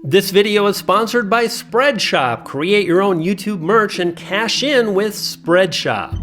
This video is sponsored by Spreadshop. Create your own YouTube merch and cash in with Spreadshop.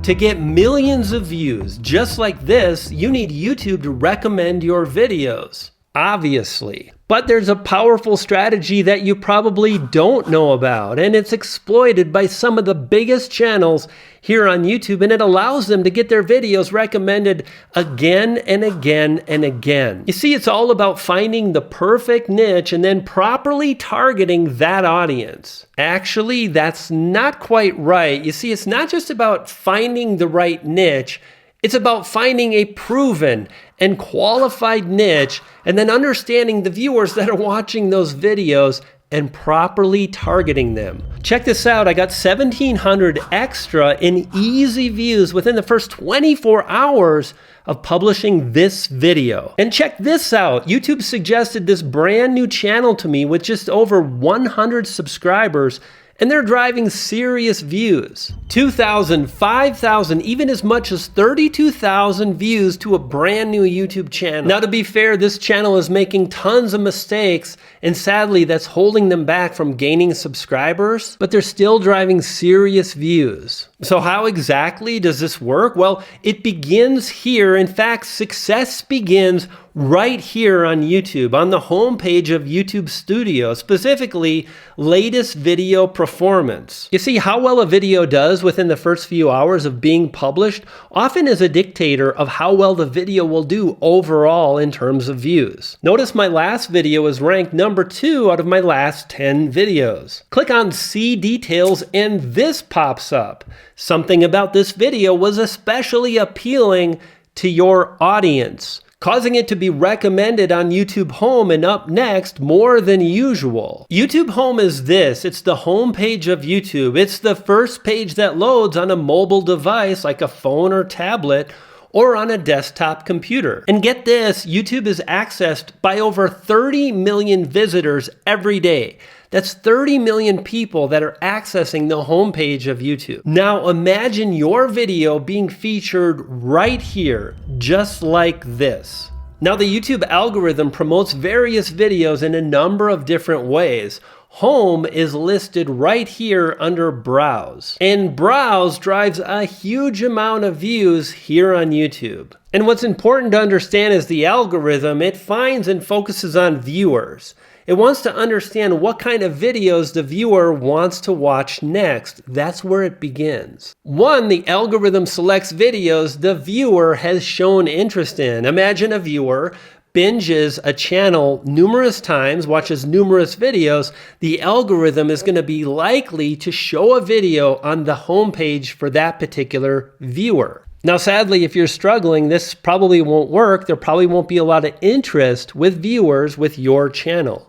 To get millions of views just like this, you need YouTube to recommend your videos, obviously. But there's a powerful strategy that you probably don't know about, and it's exploited by some of the biggest channels here on YouTube, and it allows them to get their videos recommended again and again and again. You see, it's all about finding the perfect niche and then properly targeting that audience. Actually, that's not quite right. You see, it's not just about finding the right niche. It's about finding a proven and qualified niche and then understanding the viewers that are watching those videos and properly targeting them. Check this out. I got 1,700 extra in easy views within the first 24 hours of publishing this video. And check this out. YouTube suggested this brand new channel to me with just over 100 subscribers, and they're driving serious views. 2,000, 5,000, even as much as 32,000 views to a brand new YouTube channel. Now, to be fair, this channel is making tons of mistakes, and sadly, that's holding them back from gaining subscribers, but they're still driving serious views. So how exactly does this work? Well, it begins here. In fact, success begins right here on YouTube, on the homepage of YouTube Studio, specifically latest video performance. You see, how well a video does within the first few hours of being published often is a dictator of how well the video will do overall in terms of views. Notice my last video is ranked number 2 out of my last 10 videos. Click on See Details and this pops up. Something about this video was especially appealing to your audience, causing it to be recommended on YouTube Home and up next more than usual. YouTube Home is this. It's the home page of YouTube. It's the first page that loads on a mobile device like a phone or tablet or on a desktop computer. And get this, YouTube is accessed by over 30 million visitors every day. That's 30 million people that are accessing the homepage of YouTube. Now imagine your video being featured right here, just like this. Now the YouTube algorithm promotes various videos in a number of different ways. Home is listed right here under Browse. And Browse drives a huge amount of views here on YouTube. And what's important to understand is the algorithm, it finds and focuses on viewers. It wants to understand what kind of videos the viewer wants to watch next. That's where it begins. 1, the algorithm selects videos the viewer has shown interest in. Imagine a viewer binges a channel numerous times, watches numerous videos. The algorithm is going to be likely to show a video on the homepage for that particular viewer. Now, sadly, if you're struggling, this probably won't work. There probably won't be a lot of interest with viewers with your channel.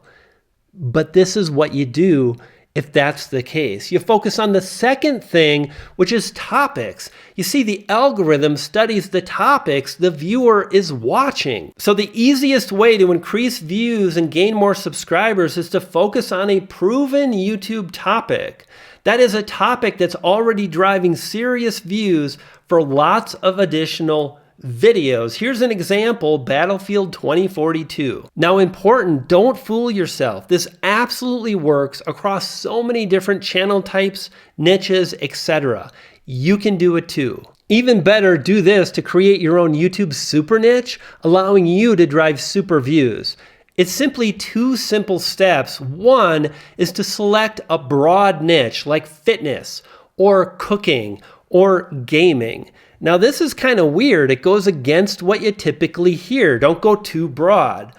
But this is what you do if that's the case. You focus on the second thing, which is topics. You see, the algorithm studies the topics the viewer is watching. So the easiest way to increase views and gain more subscribers is to focus on a proven YouTube topic. That is a topic that's already driving serious views for lots of additional videos. Here's an example, Battlefield 2042. Now important, don't fool yourself. This absolutely works across so many different channel types, niches, etc. You can do it too. Even better, do this to create your own YouTube super niche, allowing you to drive super views. It's simply 2 simple steps. 1 is to select a broad niche like fitness or cooking or gaming. Now this is kind of weird. It goes against what you typically hear. Don't go too broad.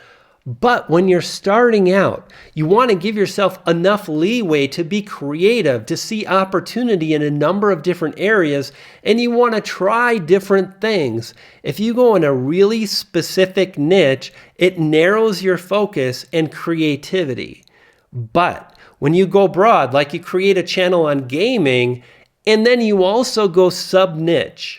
But when you're starting out, you want to give yourself enough leeway to be creative, to see opportunity in a number of different areas, and you want to try different things. If you go in a really specific niche, it narrows your focus and creativity. But when you go broad, like you create a channel on gaming, and then you also go sub-niche,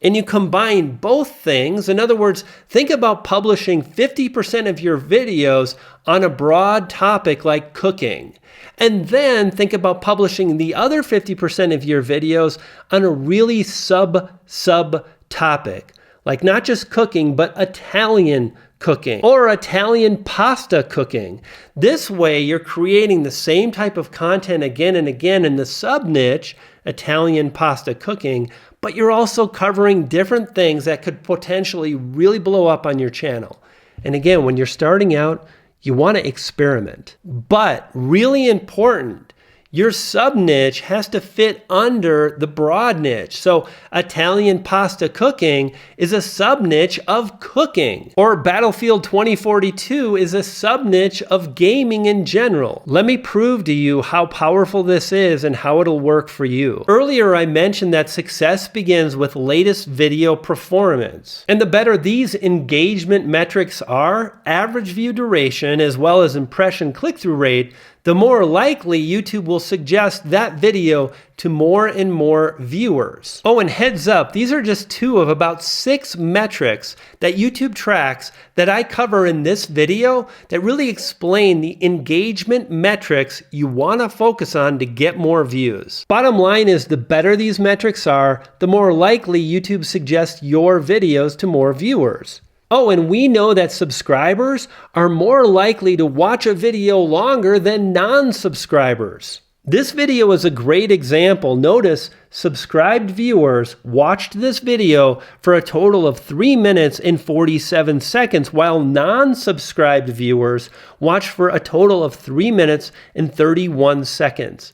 and you combine both things. In other words, think about publishing 50% of your videos on a broad topic like cooking. And then think about publishing the other 50% of your videos on a really sub topic, like not just cooking, but Italian cooking or Italian pasta cooking. This way, you're creating the same type of content again and again in the sub-niche, Italian pasta cooking, but you're also covering different things that could potentially really blow up on your channel. And again, when you're starting out, you want to experiment. But really important, your sub-niche has to fit under the broad niche. So Italian pasta cooking is a sub-niche of cooking. Or Battlefield 2042 is a sub-niche of gaming in general. Let me prove to you how powerful this is and how it'll work for you. Earlier, I mentioned that success begins with latest video performance. And the better these engagement metrics are, average view duration, as well as impression click-through rate, the more likely YouTube will suggest that video to more and more viewers. Oh, and heads up, these are just 2 of about 6 metrics that YouTube tracks that I cover in this video that really explain the engagement metrics you want to focus on to get more views. Bottom line is, the better these metrics are, the more likely YouTube suggests your videos to more viewers. Oh, and we know that subscribers are more likely to watch a video longer than non-subscribers. This video is a great example. Notice subscribed viewers watched this video for a total of 3 minutes and 47 seconds, while non-subscribed viewers watched for a total of 3 minutes and 31 seconds.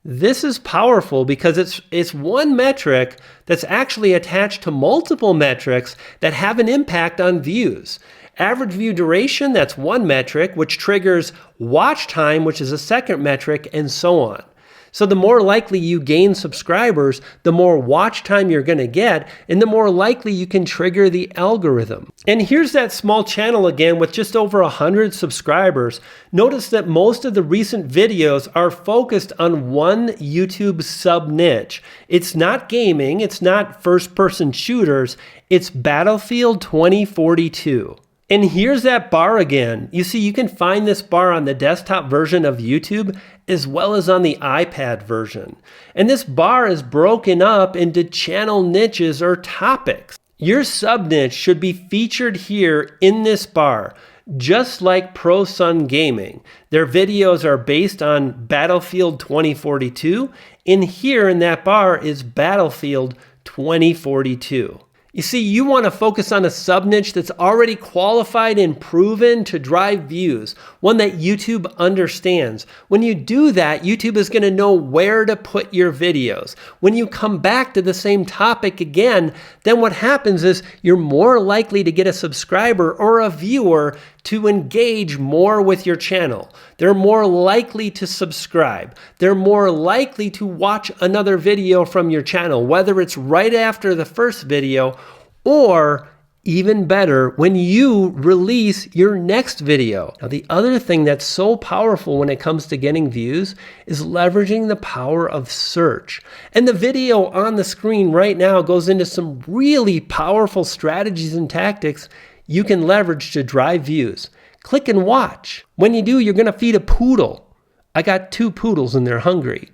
This is powerful because it's one metric that's actually attached to multiple metrics that have an impact on views. Average view duration, that's one metric, which triggers watch time, which is a second metric, and so on. So the more likely you gain subscribers, the more watch time you're going to get, and the more likely you can trigger the algorithm. And here's that small channel again with just over 100 subscribers. Notice that most of the recent videos are focused on one YouTube sub-niche. It's not gaming, it's not first-person shooters, it's Battlefield 2042. And here's that bar again. You see, you can find this bar on the desktop version of YouTube as well as on the iPad version. And this bar is broken up into channel niches or topics. Your sub-niche should be featured here in this bar, just like Pro Sun Gaming. Their videos are based on Battlefield 2042, and here in that bar is Battlefield 2042. You see, you want to focus on a sub-niche that's already qualified and proven to drive views, one that YouTube understands. When you do that, YouTube is going to know where to put your videos. When you come back to the same topic again, then what happens is you're more likely to get a subscriber or a viewer to engage more with your channel. They're more likely to subscribe. They're more likely to watch another video from your channel, whether it's right after the first video or even better, when you release your next video. Now, the other thing that's so powerful when it comes to getting views is leveraging the power of search. And the video on the screen right now goes into some really powerful strategies and tactics you can leverage to drive views. Click and watch. When you do, you're going to feed a poodle. I got 2 poodles and they're hungry.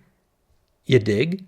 You dig?